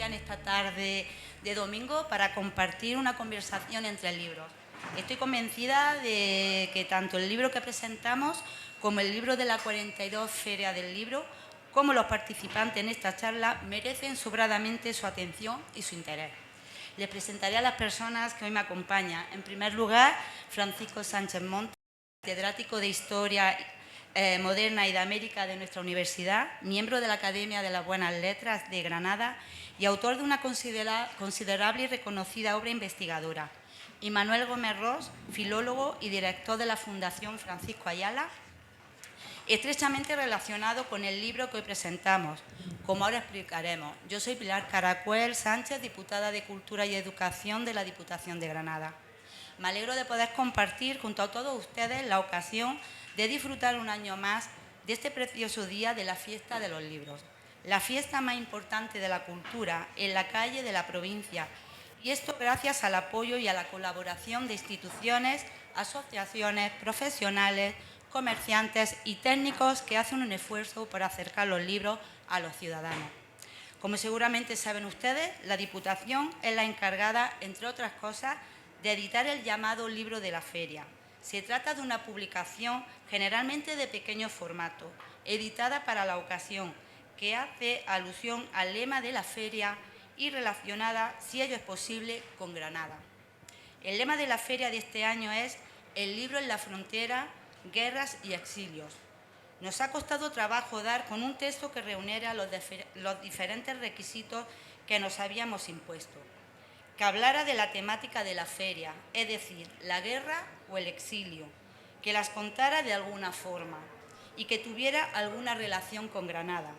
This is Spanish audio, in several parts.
en esta tarde de domingo para compartir una conversación entre libros. Estoy convencida de que tanto el libro que presentamos como el libro de la 42 Feria del Libro, como los participantes en esta charla, merecen sobradamente su atención y su interés. Les presentaré a las personas que hoy me acompañan. En primer lugar, Francisco Sánchez Montes, catedrático de Historia Moderna y de América de nuestra universidad, miembro de la Academia de las Buenas Letras de Granada y autor de una considerable y reconocida obra investigadora. Y Manuel Gómez Ros, filólogo y director de la Fundación Francisco Ayala, estrechamente relacionado con el libro que hoy presentamos, como ahora explicaremos. Yo soy Pilar Caracuel Sánchez, diputada de Cultura y Educación de la Diputación de Granada. Me alegro de poder compartir junto a todos ustedes la ocasión de disfrutar un año más de este precioso día de la Fiesta de los Libros, la fiesta más importante de la cultura en la calle de la provincia, y esto gracias al apoyo y a la colaboración de instituciones, asociaciones, profesionales, comerciantes y técnicos que hacen un esfuerzo por acercar los libros a los ciudadanos. Como seguramente saben ustedes, la Diputación es la encargada, entre otras cosas, de editar el llamado Libro de la Feria. Se trata de una publicación generalmente de pequeño formato, editada para la ocasión, que hace alusión al lema de la feria y relacionada, si ello es posible, con Granada. El lema de la feria de este año es «El libro en la frontera, guerras y exilios». Nos ha costado trabajo dar con un texto que reuniera los diferentes requisitos que nos habíamos impuesto, que hablara de la temática de la feria, es decir, la guerra o el exilio, que las contara de alguna forma y que tuviera alguna relación con Granada.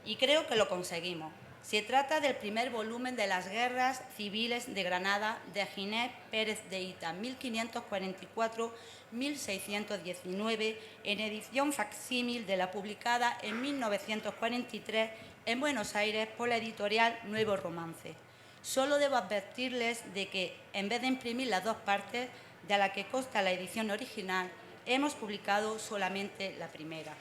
Y creo que lo conseguimos. Se trata del primer volumen de las guerras civiles de Granada de Ginés Pérez de Hita, 1544-1619, en edición facsímil de la publicada en 1943 en Buenos Aires por la editorial Nuevo Romance. Solo debo advertirles de que, en vez de imprimir las dos partes de la que consta la edición original, hemos publicado solamente la primera.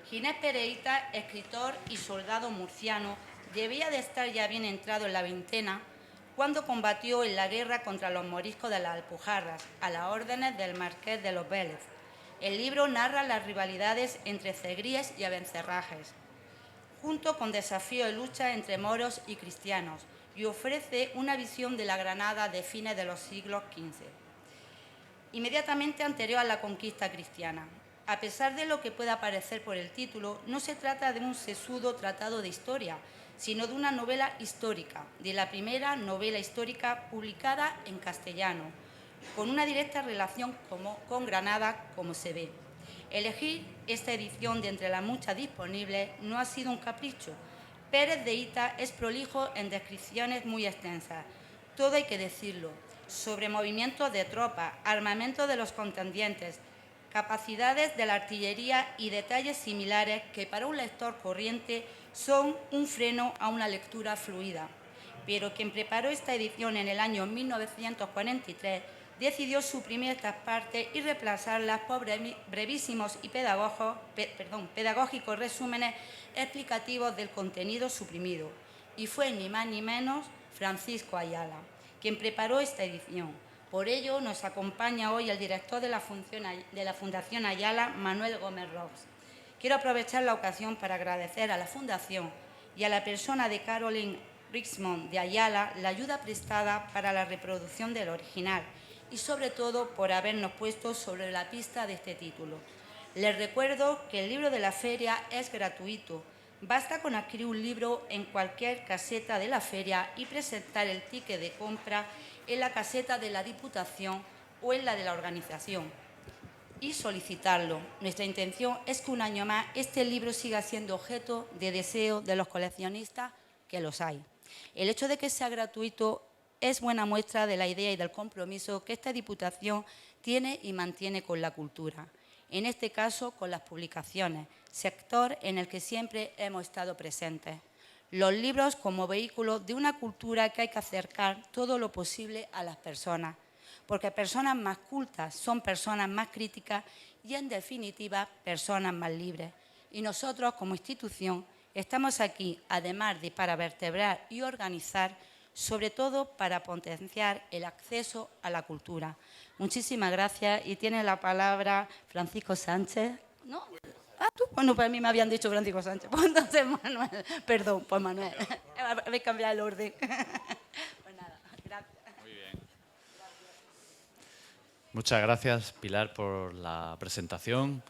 Ginés Pérez de Hita, escritor y soldado murciano, debía de estar ya bien entrado en la veintena cuando combatió en la guerra contra los moriscos de las Alpujarras, a las órdenes del marqués de los Vélez. El libro narra las rivalidades entre cegríes y abencerrajes, junto con desafíos de lucha entre moros y cristianos, y ofrece una visión de la Granada de fines de los siglos XV, inmediatamente anterior a la conquista cristiana. A pesar de lo que pueda parecer por el título, no se trata de un sesudo tratado de historia, sino de una novela histórica, de la primera novela histórica publicada en castellano, con una directa relación con Granada, como se ve. Elegir esta edición de entre las muchas disponibles no ha sido un capricho. Pérez de Hita es prolijo en descripciones muy extensas, todo hay que decirlo, sobre movimientos de tropas, armamento de los contendientes, capacidades de la artillería y detalles similares que para un lector corriente son un freno a una lectura fluida. Pero quien preparó esta edición en el año 1943 decidió suprimir estas partes y reemplazarlas por brevísimos y pedagógicos resúmenes explicativos del contenido suprimido. Y fue ni más ni menos Francisco Ayala quien preparó esta edición. Por ello nos acompaña hoy el director de la Fundación Ayala, Manuel Gómez Ros. Quiero aprovechar la ocasión para agradecer a la Fundación y a la persona de Caroline Richmond de Ayala la ayuda prestada para la reproducción del original y sobre todo por habernos puesto sobre la pista de este título. Les recuerdo que el libro de la feria es gratuito. Basta con adquirir un libro en cualquier caseta de la feria y presentar el ticket de compra en la caseta de la Diputación o en la de la organización y solicitarlo. Nuestra intención es que un año más este libro siga siendo objeto de deseo de los coleccionistas, que los hay. El hecho de que sea gratuito es buena muestra de la idea y del compromiso que esta Diputación tiene y mantiene con la cultura, en este caso con las publicaciones, sector en el que siempre hemos estado presentes. Los libros como vehículo de una cultura que hay que acercar todo lo posible a las personas, porque personas más cultas son personas más críticas y, en definitiva, personas más libres. Y nosotros, como institución, Estamos aquí, además de para vertebrar y organizar, sobre todo para potenciar el acceso a la cultura. Muchísimas gracias y tiene la palabra Francisco Sánchez. ¿No? Ah, tú. Bueno, para mí me habían dicho Francisco Sánchez. Pues entonces Manuel. Perdón, pues Manuel. Habéis cambiado el orden. Pues nada, gracias. Muy bien. Muchas gracias, Pilar, por la presentación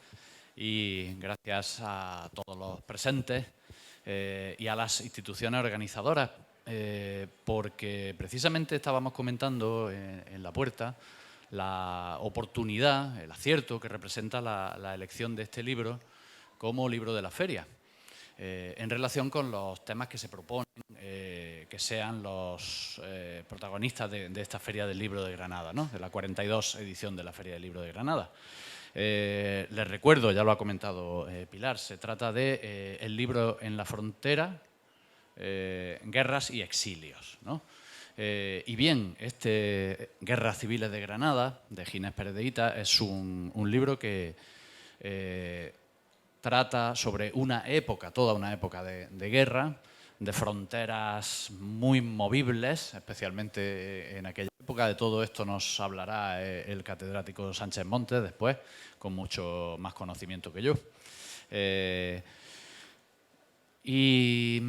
y gracias a todos los presentes y a las instituciones organizadoras, porque precisamente estábamos comentando en la puerta la oportunidad, el acierto que representa la elección de este libro como libro de la feria, en relación con los temas que se proponen que sean los protagonistas de esta Feria del Libro de Granada, ¿no? De la 42 edición de la Feria del Libro de Granada. Les recuerdo, ya lo ha comentado Pilar, se trata de el libro En la frontera, guerras y exilios, ¿no? Y bien, Guerras civiles de Granada, de Ginés Pérez de Hita, es un libro que trata sobre una época, toda una época de guerra, de fronteras muy movibles, especialmente en aquella época. De todo esto nos hablará el catedrático Sánchez Montes después, con mucho más conocimiento que yo. Y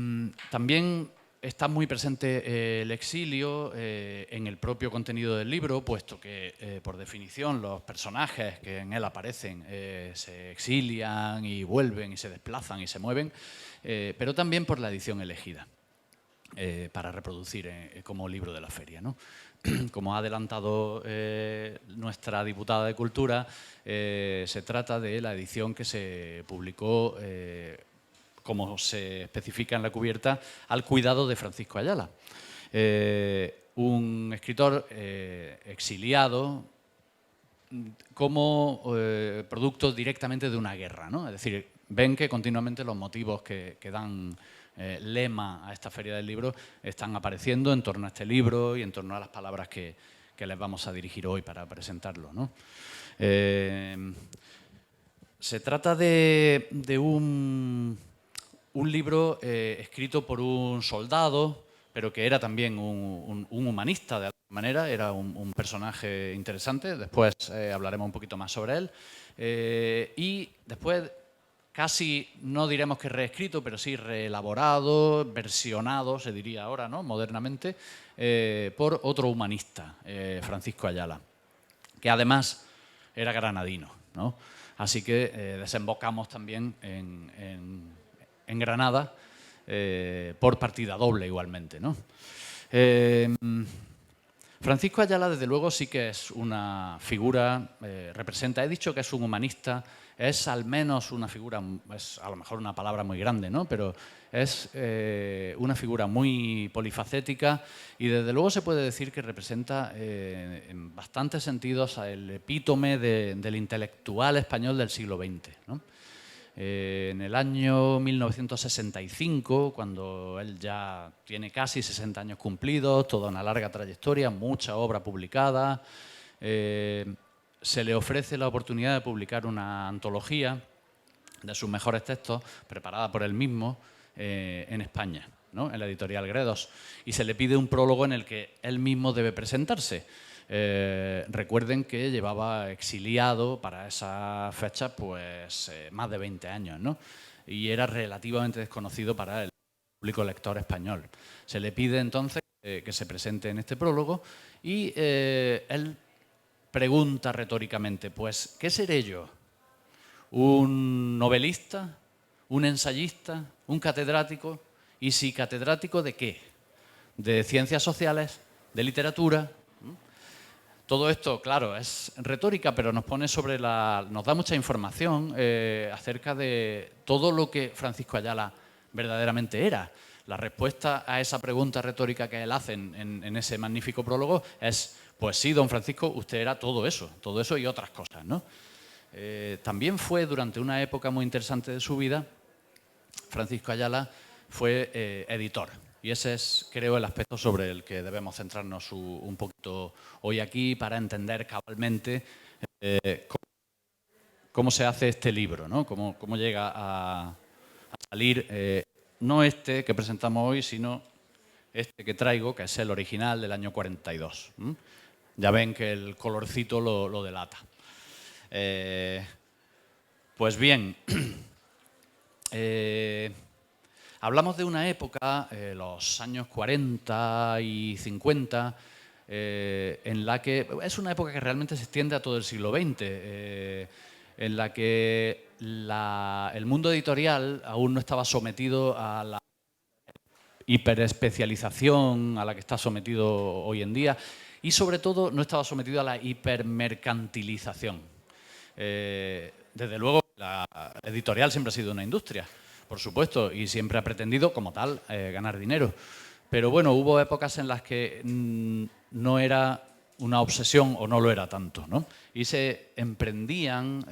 también está muy presente el exilio en el propio contenido del libro, puesto que, por definición, los personajes que en él aparecen se exilian y vuelven y se desplazan y se mueven, pero también por la edición elegida para reproducir como libro de la feria, ¿no? Como ha adelantado nuestra diputada de Cultura, se trata de la edición que se publicó como se especifica en la cubierta, al cuidado de Francisco Ayala, un escritor exiliado como producto directamente de una guerra, ¿no? Es decir, ven que continuamente los motivos que dan lema a esta Feria del Libro están apareciendo en torno a este libro y en torno a las palabras que les vamos a dirigir hoy para presentarlo, ¿no? Se trata de un libro escrito por un soldado, pero que era también un humanista de alguna manera, era un personaje interesante. Después hablaremos un poquito más sobre él. Y después, casi no diremos que reescrito, pero sí reelaborado, versionado, se diría ahora, ¿no? Modernamente, por otro humanista, Francisco Ayala, que además era granadino, ¿no? Así que desembocamos también en Granada, por partida doble igualmente, ¿no? Francisco Ayala, desde luego, sí que es una figura, representa, he dicho que es un humanista, es al menos una figura, es a lo mejor una palabra muy grande, ¿no? Pero es una figura muy polifacética y desde luego se puede decir que representa en bastantes sentidos el epítome del intelectual español del siglo XX, ¿no? En el año 1965, cuando él ya tiene casi 60 años cumplidos, toda una larga trayectoria, mucha obra publicada, se le ofrece la oportunidad de publicar una antología de sus mejores textos, preparada por él mismo, en España, ¿no? En la editorial Gredos, y se le pide un prólogo en el que él mismo debe presentarse. Recuerden que llevaba exiliado para esa fecha pues, más de 20 años, ¿no? Y era relativamente desconocido para el público lector español. Se le pide entonces que se presente en este prólogo y él pregunta retóricamente, pues, ¿qué seré yo? ¿Un novelista? ¿Un ensayista? ¿Un catedrático? ¿Y si catedrático de qué? ¿De ciencias sociales? ¿De literatura? Todo esto, claro, es retórica, pero nos pone nos da mucha información acerca de todo lo que Francisco Ayala verdaderamente era. La respuesta a esa pregunta retórica que él hace en ese magnífico prólogo es, pues sí, don Francisco, usted era todo eso y otras cosas, ¿no? También fue, durante una época muy interesante de su vida, Francisco Ayala fue editor. Y ese es, creo, el aspecto sobre el que debemos centrarnos un poquito hoy aquí para entender cabalmente cómo se hace este libro, ¿no? Cómo llega a salir no este que presentamos hoy, sino este que traigo, que es el original del año 42. Ya ven que el colorcito lo delata. Pues bien, hablamos de una época, los años 40 y 50, en la que es una época que realmente se extiende a todo el siglo XX, en la que el mundo editorial aún no estaba sometido a la hiperespecialización a la que está sometido hoy en día y sobre todo no estaba sometido a la hipermercantilización. Desde luego la editorial siempre ha sido una industria, por supuesto, y siempre ha pretendido como tal ganar dinero. Pero bueno, hubo épocas en las que no era una obsesión o no lo era tanto, ¿no? Y se emprendían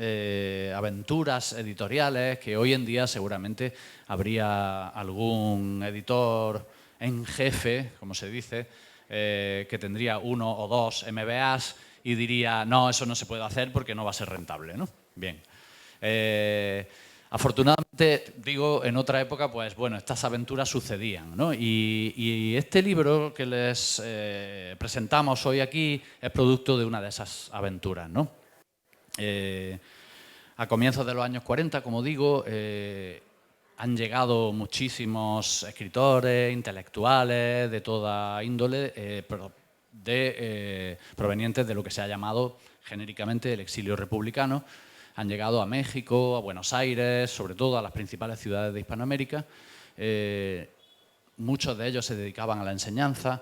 aventuras editoriales que hoy en día seguramente habría algún editor en jefe, como se dice, que tendría 1 o 2 MBAs y diría, no, eso no se puede hacer porque no va a ser rentable, ¿no? Bien. Afortunadamente, digo, en otra época, pues bueno, estas aventuras sucedían, ¿no? Y este libro que les presentamos hoy aquí es producto de una de esas aventuras, ¿no? A comienzos de los años 40, como digo, han llegado muchísimos escritores, intelectuales de toda índole, provenientes de lo que se ha llamado genéricamente el exilio republicano. Han llegado a México, a Buenos Aires, sobre todo a las principales ciudades de Hispanoamérica. Muchos de ellos se dedicaban a la enseñanza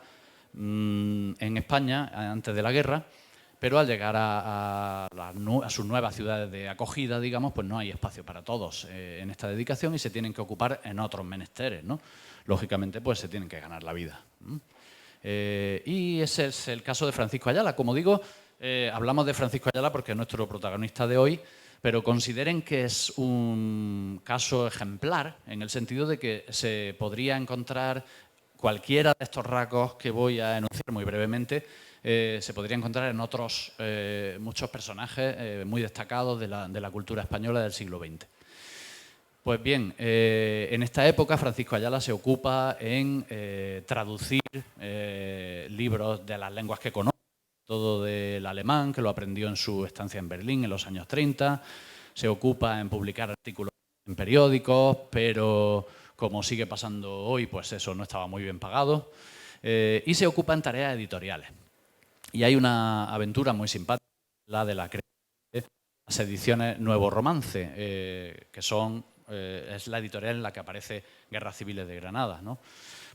en España antes de la guerra, pero al llegar a sus nuevas ciudades de acogida, digamos, pues no hay espacio para todos en esta dedicación y se tienen que ocupar en otros menesteres, ¿no? Lógicamente, pues se tienen que ganar la vida. Y ese es el caso de Francisco Ayala. Como digo, hablamos de Francisco Ayala porque es nuestro protagonista de hoy, pero consideren que es un caso ejemplar en el sentido de que se podría encontrar cualquiera de estos rasgos que voy a enunciar muy brevemente, se podría encontrar en otros muchos personajes muy destacados de la cultura española del siglo XX. Pues bien, en esta época Francisco Ayala se ocupa en traducir libros de las lenguas que conoce, todo del alemán, que lo aprendió en su estancia en Berlín en los años 30, se ocupa en publicar artículos en periódicos, pero como sigue pasando hoy, pues eso no estaba muy bien pagado, y se ocupa en tareas editoriales. Y hay una aventura muy simpática, la de la creación de las ediciones Nuevo Romance, que es la editorial en la que aparece Guerras Civiles de Granada, ¿no?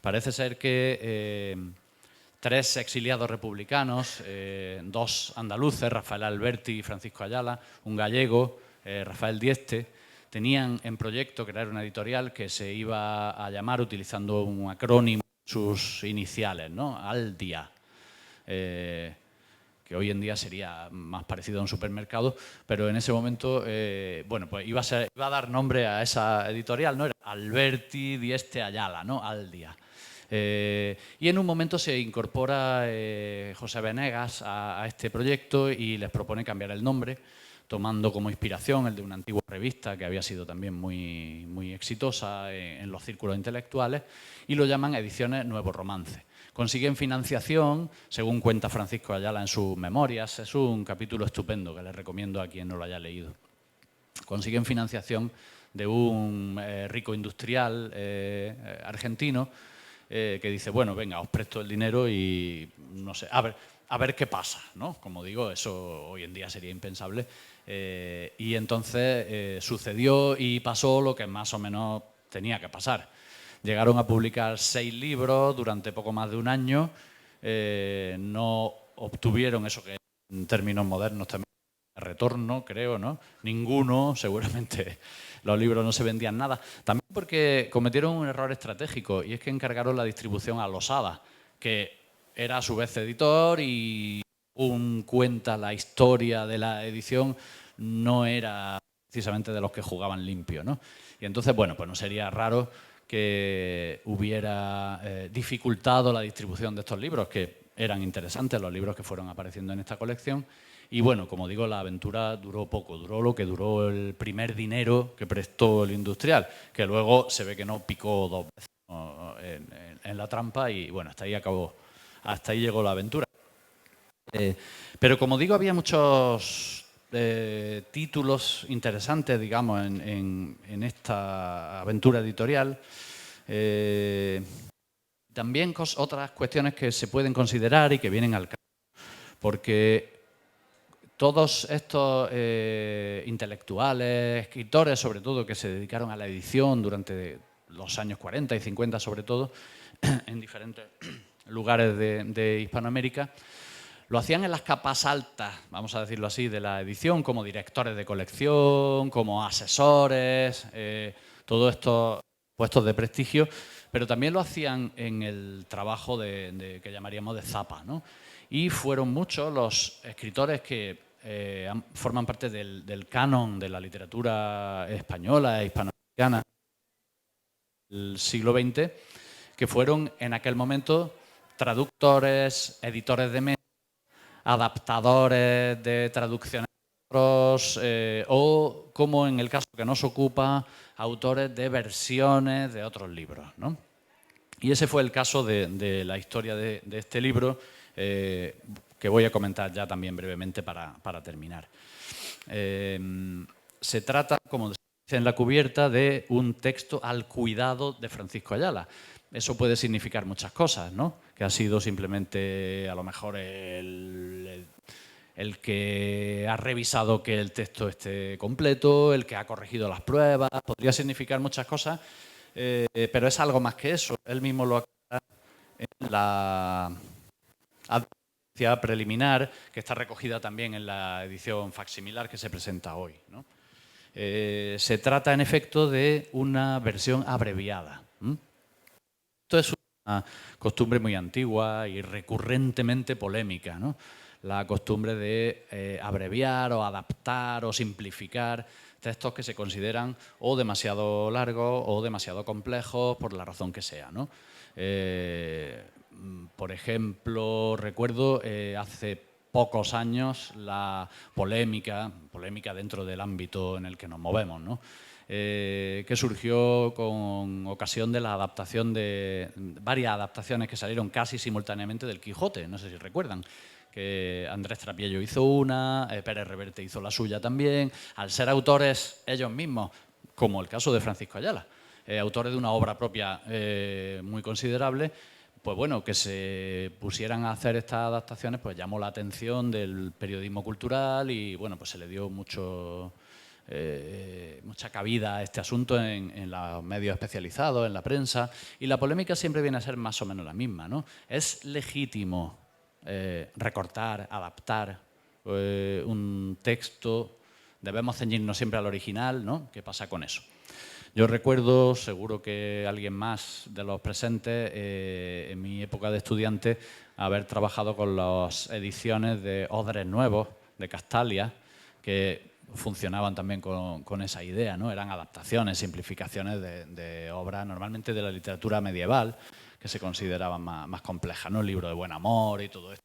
Parece ser que 3 exiliados republicanos, 2 andaluces, Rafael Alberti y Francisco Ayala, un gallego, Rafael Dieste, tenían en proyecto crear una editorial que se iba a llamar, utilizando un acrónimo, sus iniciales, ¿no? Aldia, que hoy en día sería más parecido a un supermercado, pero en ese momento, bueno, pues iba a dar nombre a esa editorial, ¿no? Era Alberti Dieste Ayala, ¿no? Aldia. Y en un momento se incorpora José Venegas a este proyecto y les propone cambiar el nombre, tomando como inspiración el de una antigua revista que había sido también muy, muy exitosa en los círculos intelectuales, y lo llaman Ediciones Nuevo Romance. Consiguen financiación, según cuenta Francisco Ayala en sus memorias. Es un capítulo estupendo que les recomiendo a quien no lo haya leído. Consiguen financiación de un rico industrial argentino que dice, bueno, venga, os presto el dinero y no sé, a ver qué pasa, ¿no? Como digo, eso hoy en día sería impensable. Y entonces sucedió y pasó lo que más o menos tenía que pasar. Llegaron a publicar 6 libros durante poco más de un año, no obtuvieron eso que en términos modernos también retorno, creo, ¿no? Ninguno, seguramente los libros no se vendían nada. También porque cometieron un error estratégico y es que encargaron la distribución a Losada, que era a su vez editor y cuenta la historia de la edición, no era precisamente de los que jugaban limpio, ¿no? Y entonces, bueno, pues no sería raro que hubiera dificultado la distribución de estos libros, que eran interesantes los libros que fueron apareciendo en esta colección. Y bueno, como digo, la aventura duró poco, duró lo que duró el primer dinero que prestó el industrial, que luego se ve que no picó 2 veces en la trampa y bueno, hasta ahí acabó, hasta ahí llegó la aventura. Pero como digo, había muchos títulos interesantes, digamos, en esta aventura editorial. También otras cuestiones que se pueden considerar y que vienen al caso, porque todos estos intelectuales, escritores sobre todo, que se dedicaron a la edición durante los años 40 y 50 sobre todo, en diferentes lugares de Hispanoamérica, lo hacían en las capas altas, vamos a decirlo así, de la edición, como directores de colección, como asesores, todos estos puestos de prestigio, pero también lo hacían en el trabajo que llamaríamos de zapa, ¿no? Y fueron muchos los escritores que forman parte del canon de la literatura española e hispanoamericana del siglo XX, que fueron en aquel momento traductores, editores de medios, adaptadores de traducciones o, como en el caso que nos ocupa, autores de versiones de otros libros, ¿no? Y ese fue el caso de la historia de este libro, que voy a comentar ya también brevemente para terminar. Se trata, como dice en la cubierta, de un texto al cuidado de Francisco Ayala. Eso puede significar muchas cosas, ¿no? Que ha sido simplemente, a lo mejor, el que ha revisado que el texto esté completo, el que ha corregido las pruebas, podría significar muchas cosas, pero es algo más que eso. Él mismo lo aclara en la advertencia preliminar, que está recogida también en la edición facsimilar que se presenta hoy, ¿no? Se trata, en efecto, de una versión abreviada. Esto es una costumbre muy antigua y recurrentemente polémica, ¿no? La costumbre de abreviar o adaptar o simplificar textos que se consideran o demasiado largos o demasiado complejos por la razón que sea, ¿no? Por ejemplo, recuerdo hace pocos años la polémica dentro del ámbito en el que nos movemos, ¿no? Que surgió con ocasión de la adaptación de varias adaptaciones que salieron casi simultáneamente del Quijote, no sé si recuerdan, que Andrés Trapiello hizo una, Pérez Reverte hizo la suya también, al ser autores ellos mismos, como el caso de Francisco Ayala, autores de una obra propia muy considerable, pues bueno, que se pusieran a hacer estas adaptaciones pues llamó la atención del periodismo cultural y bueno, pues se le dio mucha cabida a este asunto en los medios especializados, en la prensa, y la polémica siempre viene a ser más o menos la misma, ¿no? Es legítimo recortar, adaptar un texto, debemos ceñirnos siempre al original, ¿no? ¿Qué pasa con eso? Yo recuerdo, seguro que alguien más de los presentes, en mi época de estudiante, haber trabajado con las ediciones de Odres Nuevos, de Castalia, que funcionaban también con esa idea, ¿no? Eran adaptaciones, simplificaciones de obras normalmente de la literatura medieval, que se consideraban más complejas, ¿no? El libro de Buen Amor y todo esto.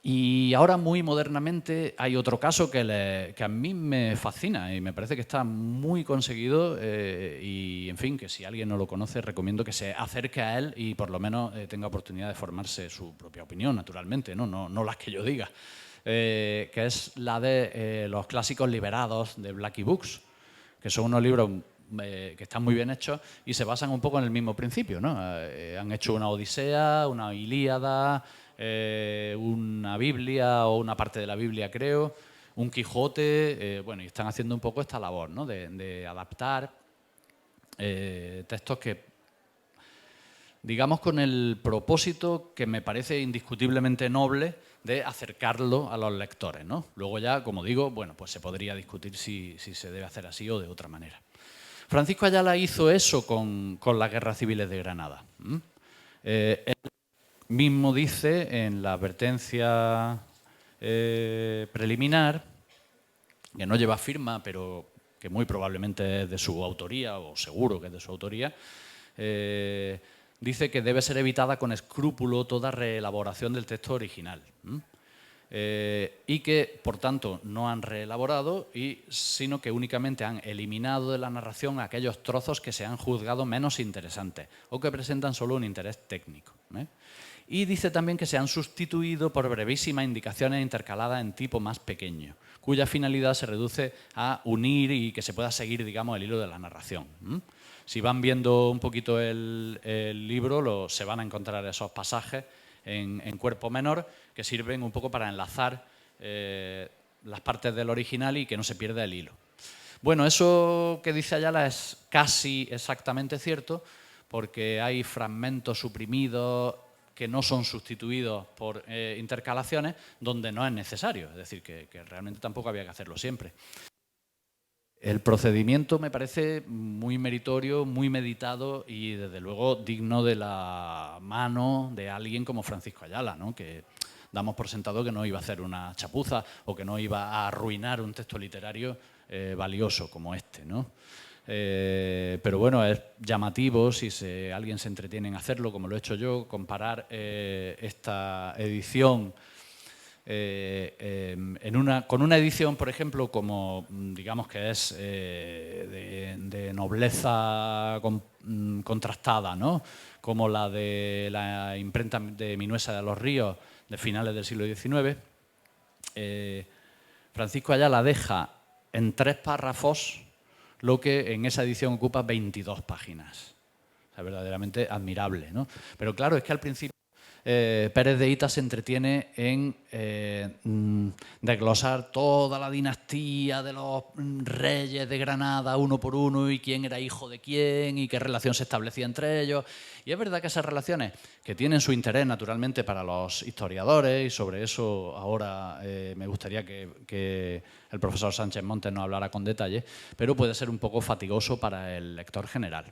Y ahora, muy modernamente, hay otro caso que a mí me fascina y me parece que está muy conseguido y, en fin, que si alguien no lo conoce, recomiendo que se acerque a él y por lo menos tenga oportunidad de formarse su propia opinión, naturalmente, no las que yo diga, que es la de los clásicos liberados de Blackie Books, que son unos libros que están muy bien hechos y se basan un poco en el mismo principio, ¿no? Han hecho una Odisea, una Ilíada, una Biblia o una parte de la Biblia, creo, un Quijote, bueno, y están haciendo un poco esta labor, ¿no? de adaptar textos que, digamos, con el propósito que me parece indiscutiblemente noble de acercarlo a los lectores, ¿no? Luego ya, como digo, bueno, pues se podría discutir si se debe hacer así o de otra manera. Francisco Ayala hizo eso con las guerras civiles de Granada. Él mismo dice en la advertencia preliminar, que no lleva firma, pero que muy probablemente es de su autoría, o seguro que es de su autoría, dice que debe ser evitada con escrúpulo toda reelaboración del texto original. Y que, por tanto, no han reelaborado, sino que únicamente han eliminado de la narración aquellos trozos que se han juzgado menos interesantes o que presentan solo un interés técnico. Y dice también que se han sustituido por brevísimas indicaciones intercaladas en tipo más pequeño, cuya finalidad se reduce a unir y que se pueda seguir, digamos, el hilo de la narración. Si van viendo un poquito el libro, se van a encontrar esos pasajes en cuerpo menor que sirven un poco para enlazar las partes del original y que no se pierda el hilo. Bueno, eso que dice Ayala es casi exactamente cierto, porque hay fragmentos suprimidos que no son sustituidos por intercalaciones donde no es necesario, es decir, que realmente tampoco había que hacerlo siempre. El procedimiento me parece muy meritorio, muy meditado y, desde luego, digno de la mano de alguien como Francisco Ayala, ¿no? Que damos por sentado que no iba a hacer una chapuza o que no iba a arruinar un texto literario valioso como este, ¿no? Pero bueno, es llamativo, si alguien se entretiene en hacerlo, como lo he hecho yo, comparar esta edición con una edición, por ejemplo, como digamos que es de nobleza contrastada, ¿no? Como la de la imprenta de Minuesa de los Ríos de finales del siglo XIX. Francisco Ayala deja en 3 párrafos lo que en esa edición ocupa 22 páginas. O sea, verdaderamente admirable, ¿no? Pero claro, es que al principio Pérez de Hita se entretiene en desglosar toda la dinastía de los reyes de Granada uno por uno y quién era hijo de quién y qué relación se establecía entre ellos. Y es verdad que esas relaciones, que tienen su interés naturalmente para los historiadores, y sobre eso ahora me gustaría que el profesor Sánchez Montes nos hablara con detalle, pero puede ser un poco fatigoso para el lector general.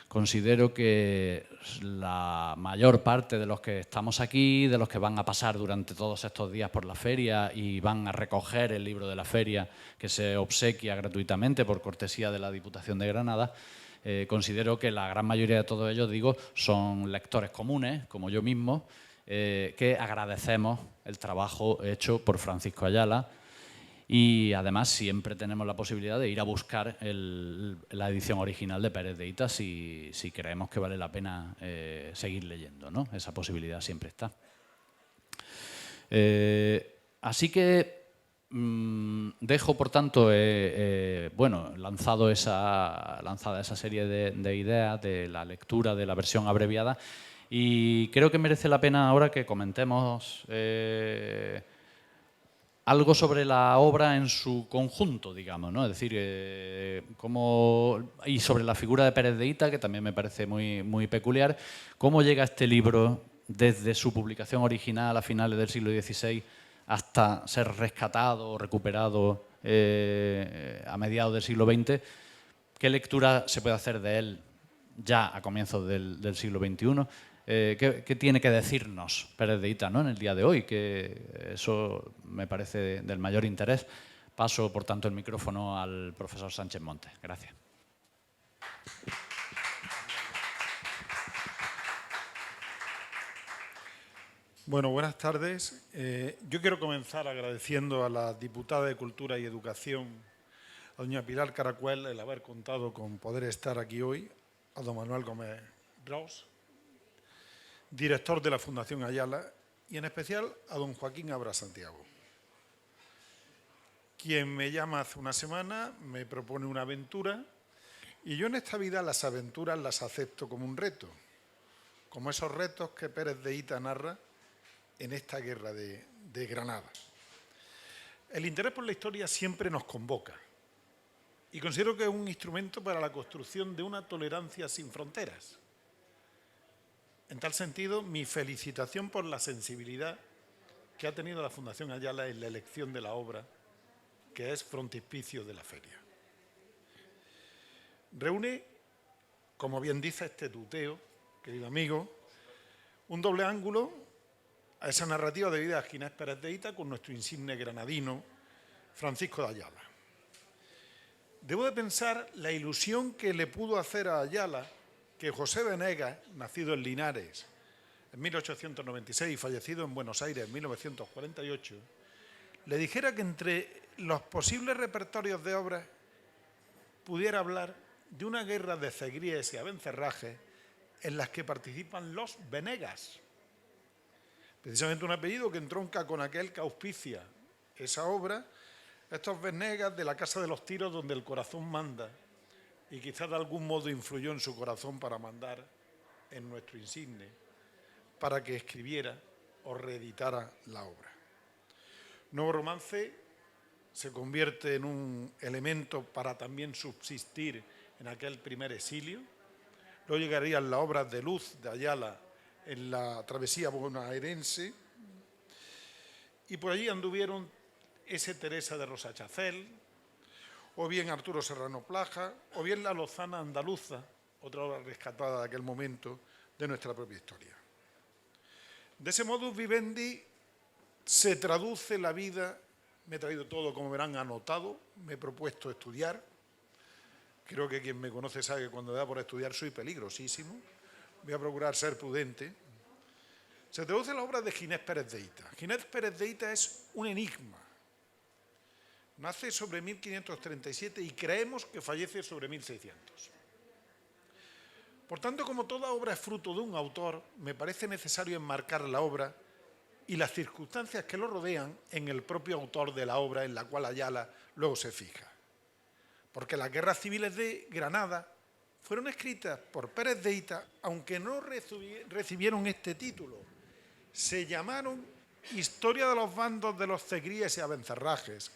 Considero que la mayor parte de los que estamos aquí, de los que van a pasar durante todos estos días por la feria y van a recoger el libro de la feria que se obsequia gratuitamente por cortesía de la Diputación de Granada, considero que la gran mayoría de todos ellos, digo, son lectores comunes, como yo mismo, que agradecemos el trabajo hecho por Francisco Ayala. Y además siempre tenemos la posibilidad de ir a buscar la edición original de Pérez de Hita si creemos que vale la pena seguir leyendo, ¿no? Esa posibilidad siempre está. Así que dejo, por tanto, bueno, lanzada esa serie de ideas de la lectura de la versión abreviada, y creo que merece la pena ahora que comentemos algo sobre la obra en su conjunto, digamos, ¿no? Es decir, y sobre la figura de Pérez de Hita, que también me parece muy, muy peculiar. ¿Cómo llega este libro desde su publicación original a finales del siglo XVI hasta ser rescatado o recuperado a mediados del siglo XX? ¿Qué lectura se puede hacer de él ya a comienzos del siglo XXI? ¿Qué tiene que decirnos Pérez de Hita, ¿no? En el día de hoy? Que eso me parece del mayor interés. Paso, por tanto, el micrófono al profesor Sánchez Montes. Gracias. Bueno, buenas tardes. Yo quiero comenzar agradeciendo a la diputada de Cultura y Educación, a doña Pilar Caracuel, el haber contado con poder estar aquí hoy, a don Manuel Gómez Ros, director de la Fundación Ayala, y en especial a don Joaquín Abra Santiago, quien me llama hace una semana, me propone una aventura, y yo en esta vida las aventuras las acepto como un reto, como esos retos que Pérez de Hita narra en esta guerra de Granada. El interés por la historia siempre nos convoca, y considero que es un instrumento para la construcción de una tolerancia sin fronteras. En tal sentido, mi felicitación por la sensibilidad que ha tenido la Fundación Ayala en la elección de la obra, que es frontispicio de la feria. Reúne, como bien dice este tuteo, querido amigo, un doble ángulo a esa narrativa de vida de Ginés Pérez de Hita con nuestro insigne granadino Francisco de Ayala. Debo de pensar la ilusión que le pudo hacer a Ayala que José Venegas, nacido en Linares en 1896 y fallecido en Buenos Aires en 1948, le dijera que entre los posibles repertorios de obras pudiera hablar de una guerra de zegríes y abencerrajes en las que participan los Venegas. Precisamente un apellido que entronca con aquel que auspicia esa obra, estos Venegas de la Casa de los Tiros donde el corazón manda, y quizás de algún modo influyó en su corazón para mandar en nuestro insigne, para que escribiera o reeditara la obra. Nuevo Romance se convierte en un elemento para también subsistir en aquel primer exilio. Luego llegarían las obras de Luz de Ayala en la travesía bonaerense, y por allí anduvieron ese Teresa de Rosa Chacel, o bien Arturo Serrano Plaja, o bien la Lozana andaluza, otra obra rescatada de aquel momento de nuestra propia historia. De ese modus vivendi se traduce la vida. Me he traído todo, como verán, anotado, me he propuesto estudiar. Creo que quien me conoce sabe que cuando da por estudiar soy peligrosísimo. Voy a procurar ser prudente. Se traduce la obra de Ginés Pérez de Hita. Ginés Pérez de Hita es un enigma. Nace sobre 1537 y creemos que fallece sobre 1600. Por tanto, como toda obra es fruto de un autor, me parece necesario enmarcar la obra y las circunstancias que lo rodean en el propio autor de la obra en la cual Ayala luego se fija. Porque las guerras civiles de Granada fueron escritas por Pérez de Hita, aunque no recibieron este título. Se llamaron Historia de los bandos de los zegríes y abencerrajes,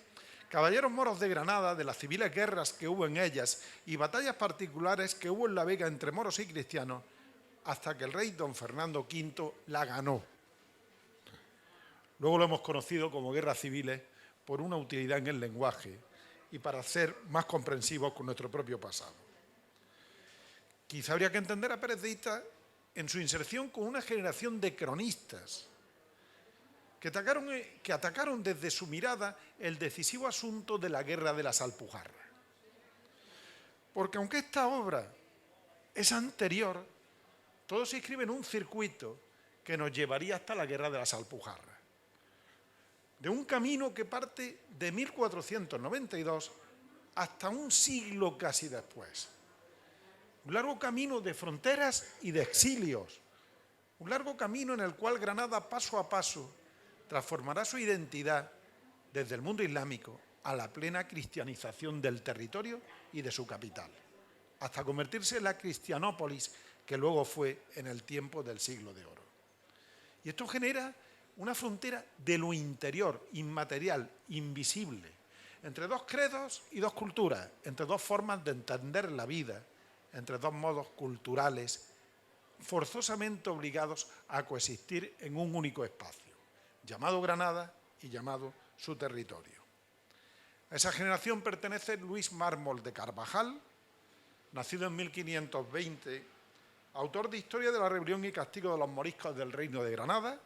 caballeros moros de Granada, de las civiles guerras que hubo en ellas y batallas particulares que hubo en la Vega entre moros y cristianos, hasta que el rey don Fernando V la ganó. Luego lo hemos conocido como guerras civiles por una utilidad en el lenguaje y para ser más comprensivos con nuestro propio pasado. Quizá habría que entender a Pérez de Hita en su inserción con una generación de cronistas que atacaron desde su mirada el decisivo asunto de la guerra de las Alpujarras. Porque aunque esta obra es anterior, todo se inscribe en un circuito que nos llevaría hasta la guerra de las Alpujarras. De un camino que parte de 1492 hasta un siglo casi después. Un largo camino de fronteras y de exilios. Un largo camino en el cual Granada paso a paso transformará su identidad desde el mundo islámico a la plena cristianización del territorio y de su capital, hasta convertirse en la Cristianópolis que luego fue en el tiempo del Siglo de Oro. Y esto genera una frontera de lo interior, inmaterial, invisible, entre dos credos y dos culturas, entre dos formas de entender la vida, entre dos modos culturales forzosamente obligados a coexistir en un único espacio, llamado Granada y llamado su territorio. A esa generación pertenece Luis Mármol de Carvajal, nacido en 1520, autor de Historia de la rebelión y castigo de los moriscos del Reino de Granada,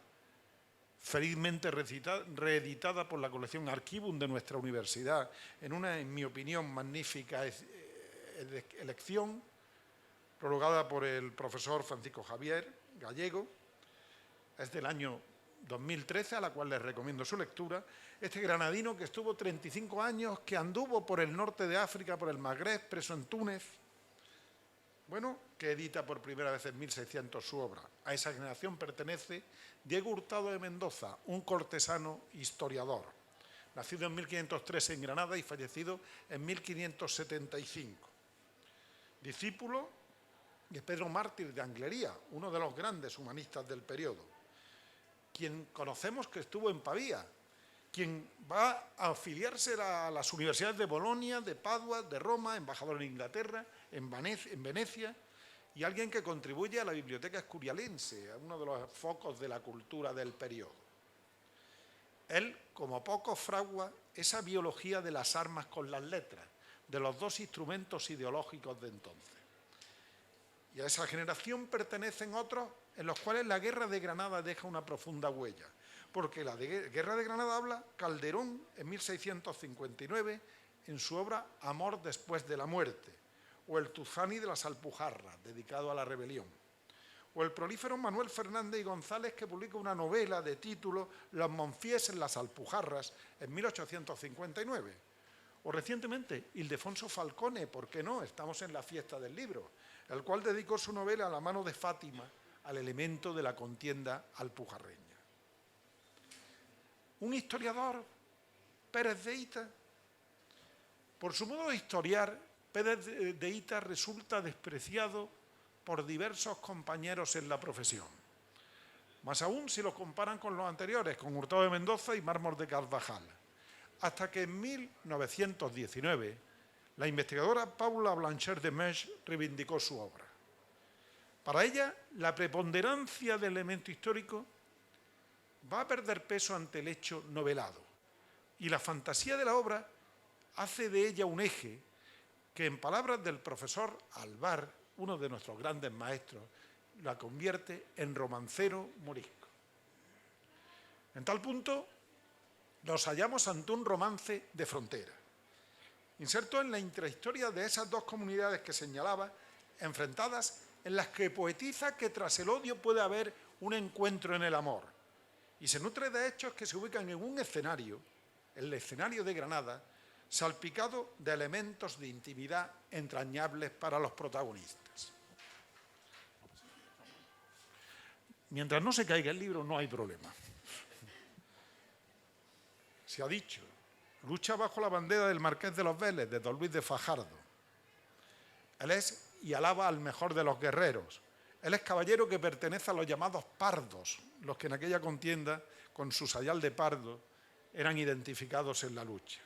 felizmente reeditada por la colección Archivum de nuestra universidad en una, en mi opinión, magnífica elección, prologada por el profesor Francisco Javier Gallego. Es del año 2013, a la cual les recomiendo su lectura. Este granadino que estuvo 35 años, que anduvo por el norte de África, por el Magreb, preso en Túnez, bueno, que edita por primera vez en 1600 su obra. A esa generación pertenece Diego Hurtado de Mendoza, un cortesano historiador, nacido en 1503 en Granada y fallecido en 1575. Discípulo de Pedro Mártir de Anglería, uno de los grandes humanistas del periodo, quien conocemos que estuvo en Pavía, quien va a afiliarse a las universidades de Bolonia, de Padua, de Roma, embajador en Inglaterra, en Venecia, y alguien que contribuye a la Biblioteca Escurialense, a uno de los focos de la cultura del periodo. Él, como poco, fragua esa biología de las armas con las letras, de los dos instrumentos ideológicos de entonces. Y a esa generación pertenecen otros en los cuales la Guerra de Granada deja una profunda huella, porque la Guerra de Granada habla Calderón en 1659 en su obra Amor después de la muerte, o el Tuzani de las Alpujarras, dedicado a la rebelión, o el prolífero Manuel Fernández y González, que publica una novela de título Los Monfiés en las Alpujarras, en 1859, o recientemente Ildefonso Falcone, ¿por qué no? Estamos en la fiesta del libro, el cual dedicó su novela La mano de Fátima al elemento de la contienda alpujarreña. Un historiador, Pérez de Hita, por su modo de historiar, Pérez de Hita resulta despreciado por diversos compañeros en la profesión. Más aún si lo comparan con los anteriores, con Hurtado de Mendoza y Mármol de Carvajal. Hasta que en 1919, la investigadora Paula Blanchard de Metz reivindicó su obra. Para ella, la preponderancia del elemento histórico va a perder peso ante el hecho novelado, y la fantasía de la obra hace de ella un eje que, en palabras del profesor Alvar, uno de nuestros grandes maestros, la convierte en romancero morisco. En tal punto, nos hallamos ante un romance de frontera, inserto en la intrahistoria de esas dos comunidades que señalaba, enfrentadas, en las que poetiza que tras el odio puede haber un encuentro en el amor, y se nutre de hechos que se ubican en un escenario, el escenario de Granada, salpicado de elementos de intimidad entrañables para los protagonistas. Mientras no se caiga el libro, no hay problema. Se ha dicho, lucha bajo la bandera del Marqués de los Vélez, de don Luis de Fajardo. Él es y alaba al mejor de los guerreros. Él es caballero que pertenece a los llamados pardos, los que en aquella contienda, con su sayal de pardo, eran identificados en la lucha.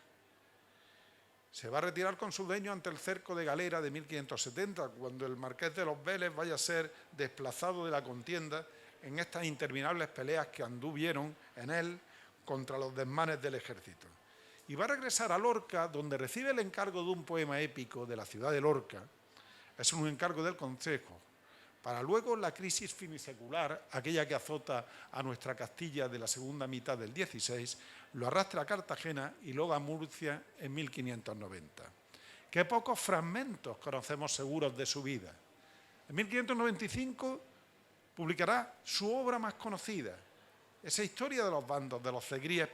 Se va a retirar con su dueño ante el cerco de Galera de 1570, cuando el Marqués de los Vélez vaya a ser desplazado de la contienda en estas interminables peleas que anduvieron en él contra los desmanes del ejército. Y va a regresar a Lorca, donde recibe el encargo de un poema épico de la ciudad de Lorca, es un encargo del Consejo, para luego la crisis finisecular, aquella que azota a nuestra Castilla de la segunda mitad del XVI, lo arrastra a Cartagena y luego a Murcia en 1590. Qué pocos fragmentos conocemos seguros de su vida. En 1595 publicará su obra más conocida, esa historia de los bandos, de los cegríes,